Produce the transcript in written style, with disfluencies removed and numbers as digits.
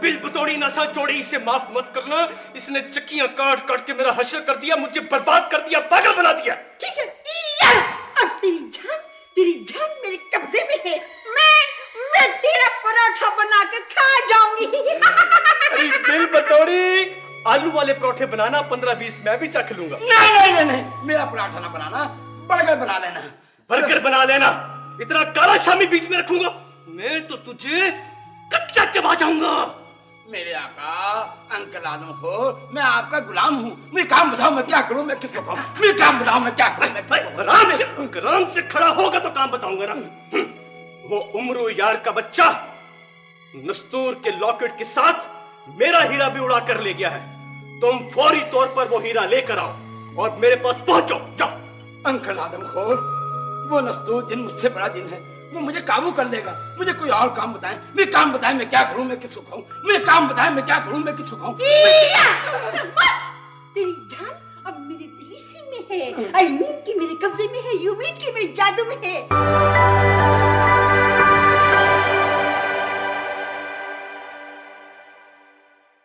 Bill बतौड़ी नसा जोड़ी, इसे माफ मत करना। इसने चक्कियां काट काट के मेरा हश्र कर दिया, मुझे बर्बाद कर दिया, पागल बना दिया। ठीक है, अब तेरी जान मेरे कब्जे में है। मैं तेरा पराठा बना कर खा जाऊंगी। अरे बिल बतौड़ी, आलू वाले पराठे बनाना, 15-20 मैं भी चख लूंगा। नहीं, मेरा पराठा ना बनाना, बर्गर बना लेना। बर्गर बना लेना। इतना काला शामी बीच में रखूंगा, मैं तो तुझे कच्चा चबा जाऊंगा। मेरे आका, अंकल आदम को, मैं आपका गुलाम हूँ। मैं काम बताओ मैं क्या करूँ, मैं किसको खाऊं? मैं काम बताओ मैं क्या करूँ, मैं आराम से खड़ा होगा तो काम बताऊंगा ना। वो उम्र यार का बच्चा नस्तूर के लॉकेट के साथ मेरा हीरा भी उड़ा कर ले गया है। तुम फौरी तौर पर वो हीरा लेकर आओ और मेरे पास पहुंचो, जाओ। अंकल आदम को, वो नस्तूर जिन मुझसे बड़ा जिन है, वो मुझे काबू कर लेगा। मुझे कोई और काम बताएं, मैं काम बताएं मैं क्या करूं, मैं किसको खाऊं? मुझे काम बताएं मैं क्या करूं, मैं किसको खाऊं? बस, तेरी जान अब मेरे दिल में है। आई मीन कि मेरे कब्जे में है, यू मीन कि मेरे जादू में है।